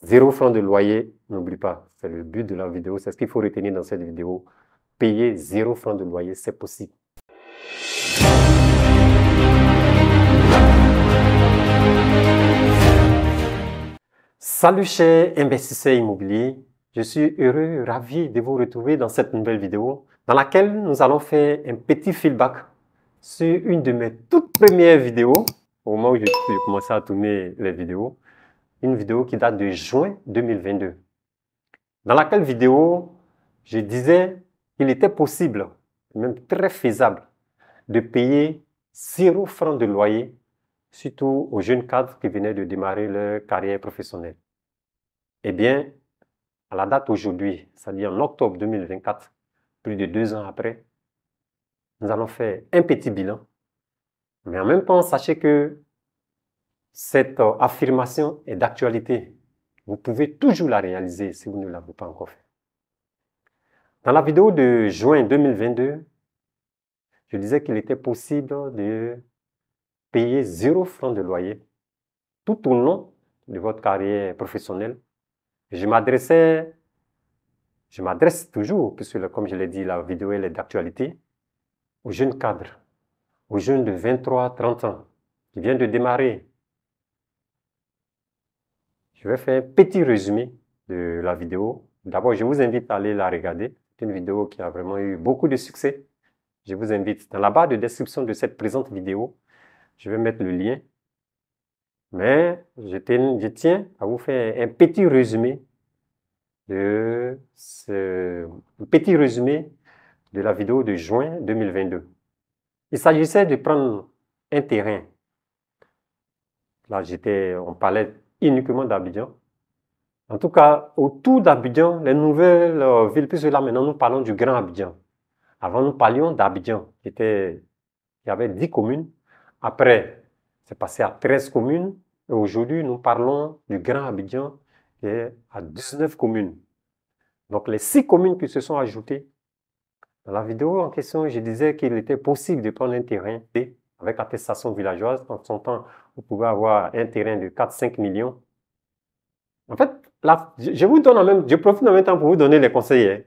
0 francs de loyer, n'oublie pas, c'est le but de la vidéo, c'est ce qu'il faut retenir dans cette vidéo. Payer 0 francs de loyer, c'est possible. Salut chers investisseurs immobiliers, je suis heureux, ravi de vous retrouver dans cette nouvelle vidéo dans laquelle nous allons faire un petit feedback sur une de mes toutes premières vidéos, au moment où j'ai commencé à tourner les vidéos, une vidéo qui date de juin 2022. Dans laquelle vidéo, je disais qu'il était possible, même très faisable, de payer 0 francs de loyer, surtout aux jeunes cadres qui venaient de démarrer leur carrière professionnelle. Eh bien, à la date aujourd'hui, c'est-à-dire en octobre 2024, plus de 2 ans après, nous allons faire un petit bilan. Mais en même temps, sachez que cette affirmation est d'actualité. Vous pouvez toujours la réaliser si vous ne l'avez pas encore fait. Dans la vidéo de juin 2022, je disais qu'il était possible de payer 0 francs de loyer tout au long de votre carrière professionnelle. Je m'adresse toujours, puisque comme je l'ai dit, la vidéo elle est d'actualité, aux jeunes cadres, aux jeunes de 23-30 ans qui viennent de démarrer. Je vais faire un petit résumé de la vidéo. D'abord, je vous invite à aller la regarder. C'est une vidéo qui a vraiment eu beaucoup de succès. Je vous invite dans la barre de description de cette présente vidéo. Je vais mettre le lien. Mais je tiens à vous faire un petit résumé de la vidéo de juin 2022. Il s'agissait de prendre un terrain. Là, on parlait uniquement d'Abidjan. En tout cas, autour d'Abidjan, les nouvelles villes, puisque là maintenant nous parlons du Grand Abidjan. Avant, nous parlions d'Abidjan, il y avait 10 communes. Après, c'est passé à 13 communes. Et aujourd'hui, nous parlons du Grand Abidjan, qui est à 19 communes. Donc, les 6 communes qui se sont ajoutées. Dans la vidéo en question, je disais qu'il était possible de prendre un terrain avec attestation villageoise. En son temps, vous pouvez avoir un terrain de 4-5 millions. En fait, là, je profite en même temps pour vous donner les conseils. Hein,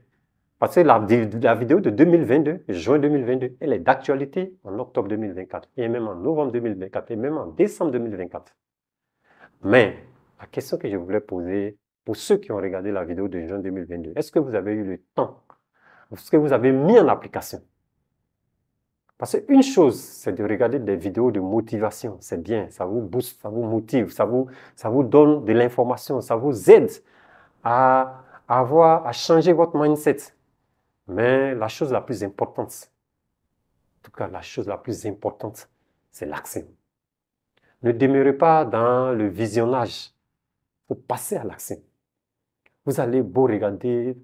parce que la vidéo de 2022, juin 2022, elle est d'actualité en octobre 2024, et même en novembre 2024, et même en décembre 2024. Mais la question que je voulais poser pour ceux qui ont regardé la vidéo de juin 2022, est-ce que vous avez eu le temps? Est-ce que vous avez mis en application? Parce qu'une chose, c'est de regarder des vidéos de motivation. C'est bien, ça vous booste, ça vous motive, ça vous donne de l'information, ça vous aide à changer votre mindset. Mais la chose la plus importante, en tout cas la chose la plus importante, c'est l'action. Ne demeurez pas dans le visionnage. Il faut passer à l'action. Vous allez beau regarder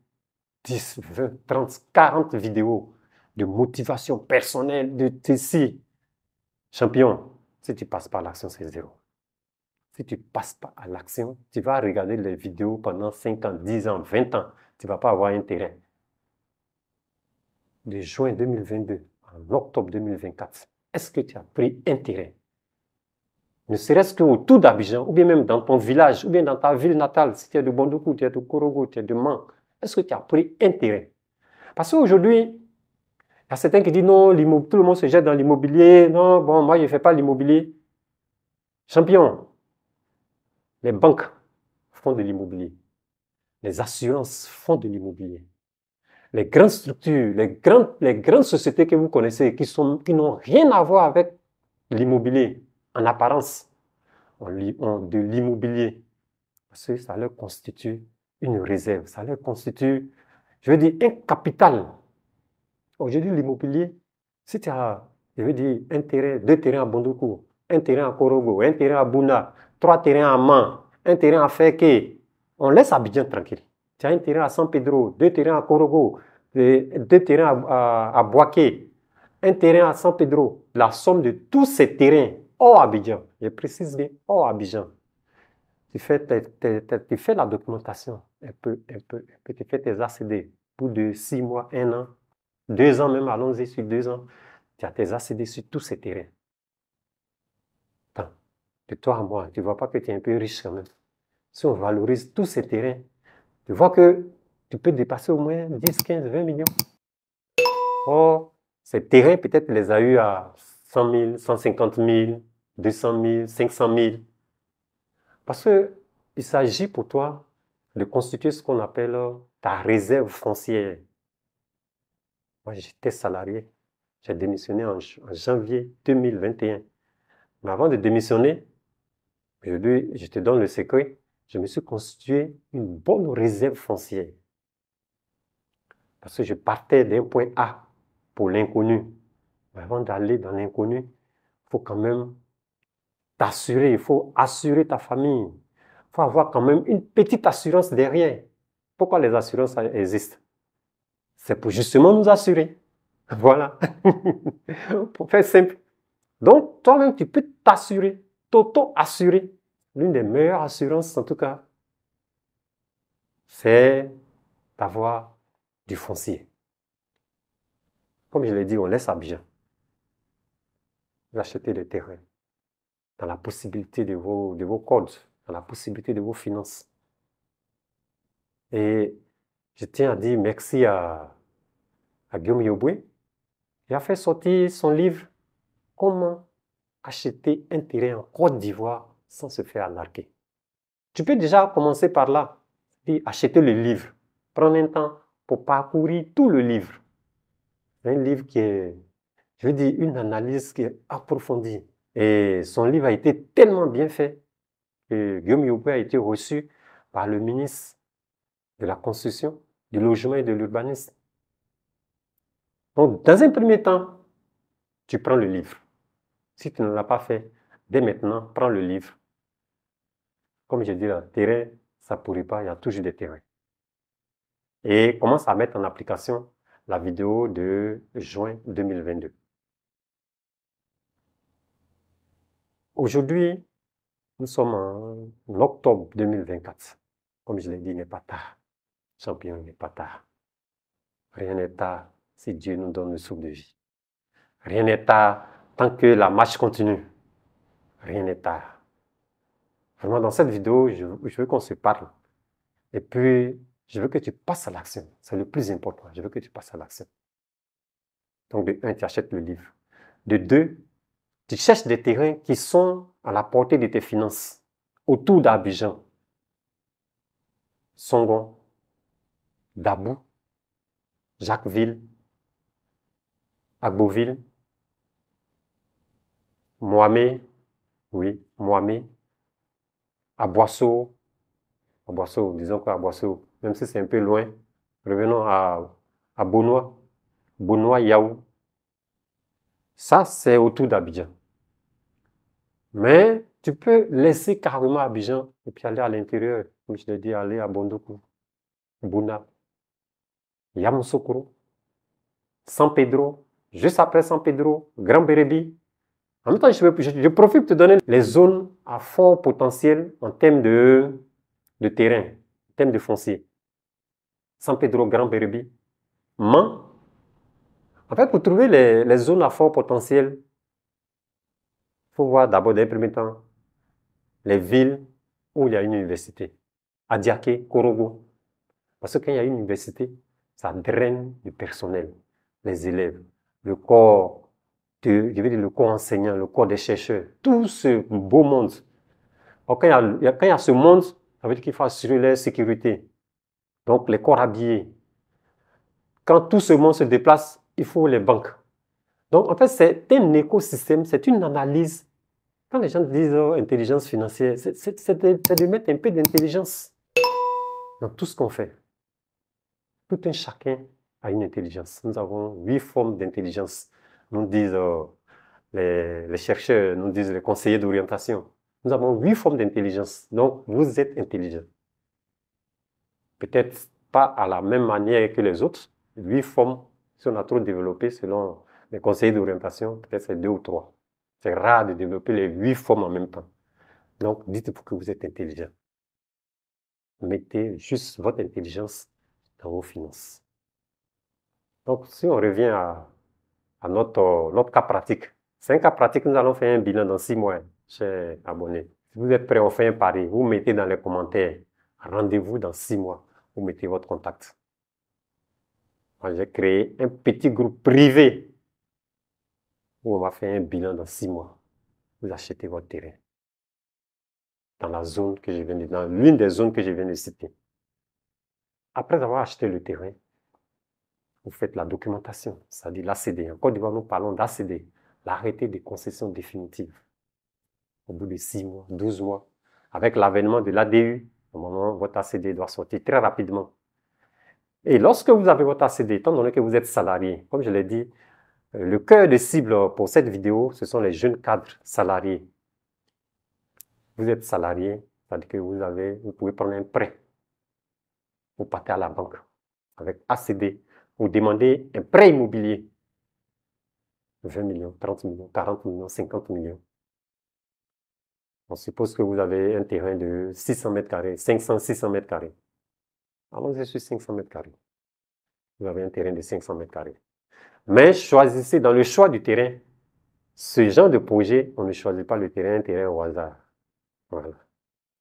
10, 20, 30, 40 vidéos de motivation personnelle, de TC. Champion, si tu ne passes pas à l'action, c'est 0. Si tu ne passes pas à l'action, tu vas regarder les vidéos pendant 5 ans, 10 ans, 20 ans. Tu ne vas pas avoir intérêt. De juin 2022 en octobre 2024, est-ce que tu as pris intérêt? Ne serait-ce qu'autour d'Abidjan, ou bien même dans ton village, ou bien dans ta ville natale, si tu es de Bondoukou, tu es de Korogo, tu es de Man, est-ce que tu as pris intérêt? Parce qu'aujourd'hui, il y a certains qui disent non, tout le monde se jette dans l'immobilier. Non, bon, moi, je ne fais pas l'immobilier. Champion, les banques font de l'immobilier. Les assurances font de l'immobilier. Les grandes structures, les grandes sociétés que vous connaissez, qui n'ont rien à voir avec l'immobilier, en apparence, ont de l'immobilier. Parce que ça leur constitue une réserve, ça leur constitue, je veux dire, un capital. Aujourd'hui, l'immobilier, si tu as, je veux dire, un terrain, 2 terrains à Bondoukou, un terrain à Korogo, un terrain à Bouna, 3 terrains à Man, un terrain à Feke, on laisse Abidjan tranquille. Tu as un terrain à San Pedro, 2 terrains à Korogo, 2 terrains à Boaké, un terrain à San Pedro. La somme de tous ces terrains hors Abidjan, je précise bien, hors Abidjan, tu fais la documentation, tu fais tes ACD pour de 6 mois, 1 an, 2 ans même, allons-y sur 2 ans, tu as tes ACD sur tous ces terrains. Attends, de toi à moi, tu ne vois pas que tu es un peu riche quand même. si on valorise tous ces terrains, tu vois que tu peux dépasser au moins 10, 15, 20 millions. Or, ces terrains, peut-être, les a eu à 100 000, 150 000, 200 000, 500 000. Parce qu'il s'agit pour toi de constituer ce qu'on appelle ta réserve foncière. Moi, j'étais salarié. J'ai démissionné en janvier 2021. Mais avant de démissionner, je te donne le secret, je me suis constitué une bonne réserve foncière. Parce que je partais d'un point A pour l'inconnu. Mais avant d'aller dans l'inconnu, il faut quand même t'assurer, il faut assurer ta famille. Il faut avoir quand même une petite assurance derrière. Pourquoi les assurances existent? C'est pour justement nous assurer. Voilà. Pour faire simple. Donc, toi-même, tu peux t'assurer, t'auto-assurer. L'une des meilleures assurances, en tout cas, c'est d'avoir du foncier. Comme je l'ai dit, on laisse Abidjan. Vous achetez des terrains dans la possibilité de vos codes, dans la possibilité de vos finances. Et je tiens à dire merci à Guillaume Yoboué. Il a fait sortir son livre « Comment acheter un terrain en Côte d'Ivoire sans se faire arnaquer ». Tu peux déjà commencer par là, et acheter le livre. Prendre un temps pour parcourir tout le livre. C'est un livre qui est, je veux dire, une analyse qui est approfondie. Et son livre a été tellement bien fait que Guillaume Yoboué a été reçu par le ministre de la Construction, du Logement et de l'Urbanisme. Donc, dans un premier temps, tu prends le livre. Si tu ne l'as pas fait, dès maintenant, prends le livre. Comme je dis, le terrain, ça ne pourrit pas, il y a toujours des terrains. Et commence à mettre en application la vidéo de juin 2022. Aujourd'hui, nous sommes en octobre 2024. Comme je l'ai dit, il n'est pas tard. Champion, il n'est pas tard. Rien n'est tard si Dieu nous donne le souffle de vie. Rien n'est tard tant que la marche continue. Rien n'est tard. Vraiment, dans cette vidéo, je veux qu'on se parle. Et puis, je veux que tu passes à l'action. C'est le plus important. Je veux que tu passes à l'action. Donc, de 1, tu achètes le livre. De 2, tu cherches des terrains qui sont à la portée de tes finances, autour d'Abidjan, Songon, Dabou, Jacquesville, Agboville, Moamé, oui, Moamé, à Boisseau, disons qu'à Boisseau, même si c'est un peu loin, revenons à Bonois, Yaou. Ça, c'est autour d'Abidjan. Mais tu peux laisser carrément Abidjan et puis aller à l'intérieur, comme je l'ai dit, aller à Bondoukou, Bouna, Yamoussoukro, San Pedro, juste après San Pedro, Grand Bérébi. En même temps, je profite pour te donner les zones à fort potentiel en termes de terrain, en termes de foncier. San Pedro, Grand Bérébi, Man. En fait, pour trouver les zones à fort potentiel, il faut voir d'abord, dans les premiers temps, les villes où il y a une université. Adiaké, Korogo. Parce que quand il y a une université, ça draine du personnel, les élèves, le corps, je veux dire le corps enseignant, le corps des chercheurs, tout ce beau monde. Alors, quand il y a ce monde, ça veut dire qu'il faut assurer leur sécurité. Donc, les corps habillés. Quand tout ce monde se déplace, il faut les banques. Donc, en fait, c'est un écosystème, c'est une analyse. Quand les gens disent intelligence financière, c'est de mettre un peu d'intelligence dans tout ce qu'on fait. Tout un chacun a une intelligence. Nous avons 8 formes d'intelligence. Nous disent les chercheurs, nous disent les conseillers d'orientation. Nous avons 8 formes d'intelligence. Donc, vous êtes intelligent. Peut-être pas à la même manière que les autres. 8 formes, si on a trop développé selon les conseillers d'orientation, peut-être c'est 2 ou 3. C'est rare de développer les 8 formes en même temps. Donc, dites-vous que vous êtes intelligent. Mettez juste votre intelligence dans vos finances. Donc, si on revient à notre cas pratique, c'est un cas pratique, nous allons faire un bilan dans 6 mois, chers abonnés. Si vous êtes prêt, on fait un pari. Vous mettez dans les commentaires, rendez-vous dans 6 mois. Vous mettez votre contact. J'ai créé un petit groupe privé où on va faire un bilan dans 6 mois. Vous achetez votre terrain dans la zone que je viens de, dans l'une des zones que je viens de citer. Après avoir acheté le terrain, vous faites la documentation, c'est-à-dire l'ACD. En Côte d'Ivoire, nous parlons d'ACD, l'arrêté de concession définitive. Au bout de 6 mois, 12 mois, avec l'avènement de l'ADU, au moment où votre ACD doit sortir très rapidement. Et lorsque vous avez votre ACD, étant donné que vous êtes salarié, comme je l'ai dit, le cœur de cible pour cette vidéo, ce sont les jeunes cadres salariés. Vous êtes salarié, c'est-à-dire que vous pouvez prendre un prêt. Vous partez à la banque avec ACD. Vous demandez un prêt immobilier. 20 millions, 30 millions, 40 millions, 50 millions. On suppose que vous avez un terrain de 600 mètres carrés, 500, 600 mètres carrés. Allons-y sur 500 mètres carrés. Vous avez un terrain de 500 mètres carrés. Mais choisissez dans le choix du terrain. Ce genre de projet, on ne choisit pas le terrain, un terrain au hasard. Voilà.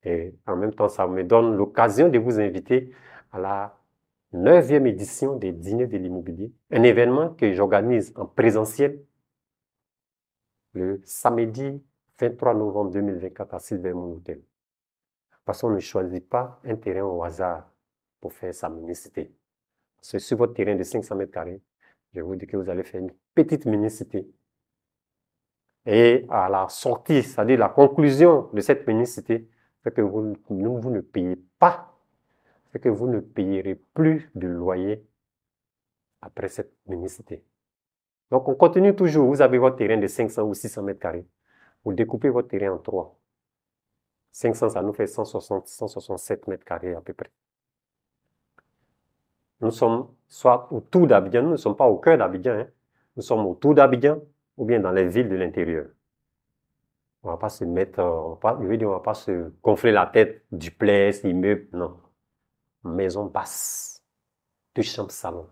Et en même temps, ça me donne l'occasion de vous inviter à la 9e édition des Dîners de l'immobilier, un événement que j'organise en présentiel le samedi 23 novembre 2024 à Silver Moon Hotel. Parce qu'on ne choisit pas un terrain au hasard pour faire sa mini-cité. C'est sur votre terrain de 500 mètres carrés, je vous dis que vous allez faire une petite mini-cité. Et à la sortie, c'est-à-dire la conclusion de cette mini-cité, c'est que vous ne payez pas, c'est que vous ne payerez plus de loyer après cette mini-cité. Donc, on continue toujours. Vous avez votre terrain de 500 ou 600 mètres carrés. Vous découpez votre terrain en 3. 500, ça nous fait 160, 167 mètres carrés à peu près. Nous sommes soit autour d'Abidjan, nous ne sommes pas au cœur d'Abidjan, hein. Nous sommes autour d'Abidjan ou bien dans les villes de l'intérieur. On ne va pas se mettre, on va pas se gonfler la tête, duplex, immeuble, non. Maison basse, 2 chambres salon.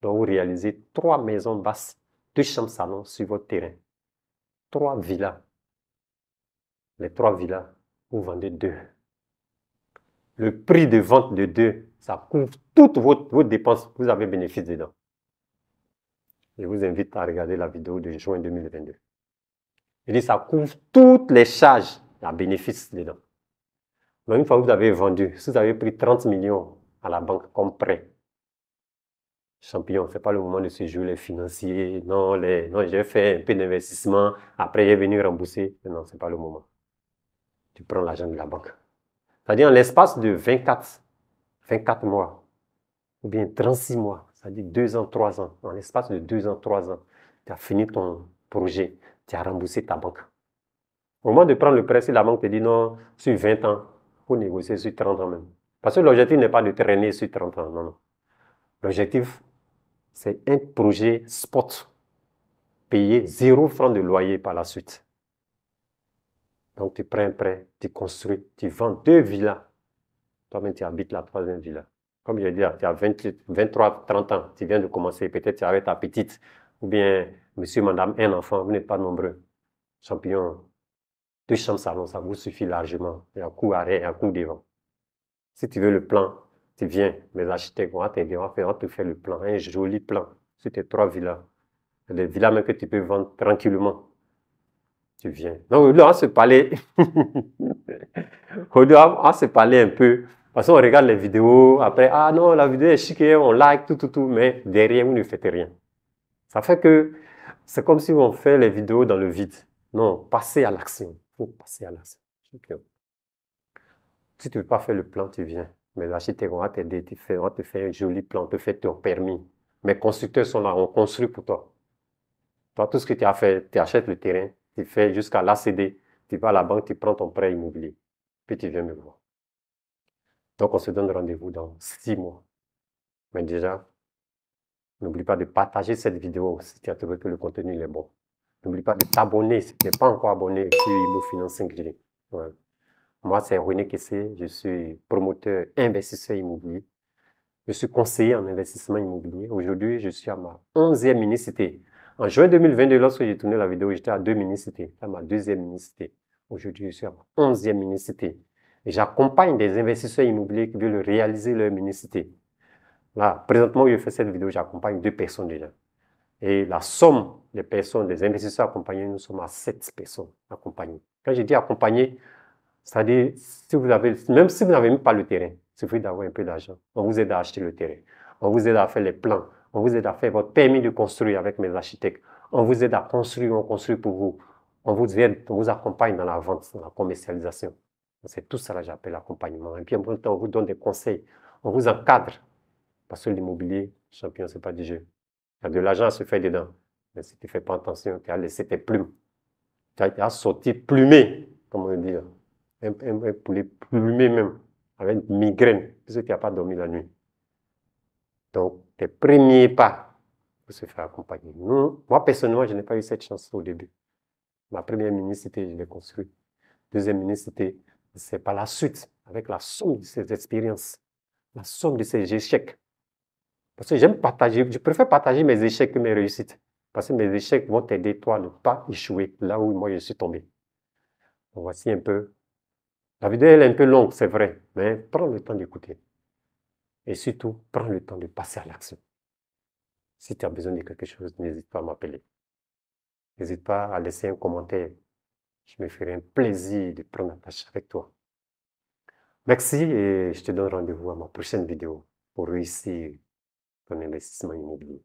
Donc vous réalisez 3 maisons basses, 2 chambres salon sur votre terrain. 3 villas. Les 3 villas, vous vendez 2. Le prix de vente de 2, ça couvre toutes vos dépenses. Vous avez bénéfice dedans. Je vous invite à regarder la vidéo de juin 2022. Je dis, ça couvre toutes les charges. Il y a bénéfice dedans. Mais une fois que vous avez vendu, si vous avez pris 30 millions à la banque comme prêt, champion, ce n'est pas le moment de se jouer les financiers. Non, j'ai fait un peu d'investissement, après j'ai venu rembourser. Non, ce n'est pas le moment. Tu prends l'argent de la banque. C'est-à-dire en l'espace de 24 mois, ou bien 36 mois, c'est-à-dire 2 ans, 3 ans, en l'espace de 2 ans, 3 ans, tu as fini ton projet, tu as remboursé ta banque. Au moment de prendre le prêt, si la banque te dit non, sur 20 ans, il faut négocier sur 30 ans même. Parce que l'objectif n'est pas de traîner sur 30 ans, non, non. L'objectif, c'est un projet spot, payer 0 franc de loyer par la suite. Donc tu prends un prêt, tu construis, tu vends 2 villas. Toi-même, tu habites la 3e villa. Comme je l'ai dit, tu as 23, 30 ans, tu viens de commencer, peut-être tu es avec ta petite, ou bien monsieur, madame, un enfant, vous n'êtes pas nombreux. Champignon, 2 chambres salon, ça vous suffit largement. Il y a un coup arrêt, il y a un coup devant. Si tu veux le plan, tu viens, les architectes vont t'aider, on va te faire le plan, un joli plan sur tes 3 villas. Il y a des villas même que tu peux vendre tranquillement. Tu viens. Donc, là, on se parlait. On se parlait un peu. Parce qu'on regarde les vidéos, après, ah non, la vidéo est chic, on like, tout, mais derrière, vous ne faites rien. Ça fait que c'est comme si on fait les vidéos dans le vide. Non, passez à l'action. Il faut passer à l'action. Si tu ne veux pas faire le plan, tu viens. Mais l'architecte va t'aider, on va te faire un joli plan, on te fait ton permis. Mes constructeurs sont là, on construit pour toi. Toi, tout ce que tu as fait, tu achètes le terrain, tu fais jusqu'à l'ACD, tu vas à la banque, tu prends ton prêt immobilier, puis tu viens me voir. Donc, on se donne rendez-vous dans 6 mois. Mais déjà, n'oublie pas de partager cette vidéo si tu as trouvé que le contenu est bon. N'oublie pas de t'abonner si tu n'es pas encore abonné sur Imo Finance 5G. Ouais. Moi, c'est René Kessé, je suis promoteur investisseur immobilier. Je suis conseiller en investissement immobilier. Aujourd'hui, je suis à ma 11e mini-cité. En juin 2022, lorsque j'ai tourné la vidéo, j'étais à 2 mini-cités. C'est ma 2e mini-cité. Aujourd'hui, je suis à ma 11e minicité. Et j'accompagne des investisseurs immobiliers qui veulent réaliser leur minicité. Là, présentement, où je fais cette vidéo, j'accompagne 2 personnes déjà. Et la somme des personnes, des investisseurs accompagnés, nous sommes à 7 personnes accompagnées. Quand je dis accompagner, c'est-à-dire, même si vous n'avez même pas le terrain, il suffit d'avoir un peu d'argent. On vous aide à acheter le terrain. On vous aide à faire les plans. On vous aide à faire votre permis de construire avec mes architectes. On vous aide à construire, on construit pour vous. On vous aide, on vous accompagne dans la vente, dans la commercialisation. C'est tout ça que j'appelle accompagnement. Et puis en même temps, on vous donne des conseils. On vous encadre. Parce que l'immobilier, champion, ce n'est pas du jeu. Il y a de l'argent à se faire dedans. Mais si tu ne fais pas attention, tu as laissé tes plumes. Tu as sorti plumé, comme on dit. Un poulet plumé même, avec une migraine, puisque tu n'as pas dormi la nuit. Donc, tes premiers pas pour se faire accompagner. Moi, personnellement, je n'ai pas eu cette chance au début. Ma première minicité, je l'ai construite. Deuxième minicité, c'est par la suite, avec la somme de ces expériences, la somme de ces échecs. Parce que j'aime partager, je préfère partager mes échecs que mes réussites. Parce que mes échecs vont t'aider, toi, à ne pas échouer là où moi je suis tombé. Donc, voici un peu. La vidéo, elle est un peu longue, c'est vrai, mais prends le temps d'écouter. Et surtout, prends le temps de passer à l'action. Si tu as besoin de quelque chose, n'hésite pas à m'appeler. N'hésite pas à laisser un commentaire. Je me ferai un plaisir de prendre la tâche avec toi. Merci et je te donne rendez-vous à ma prochaine vidéo pour réussir ton investissement immobilier.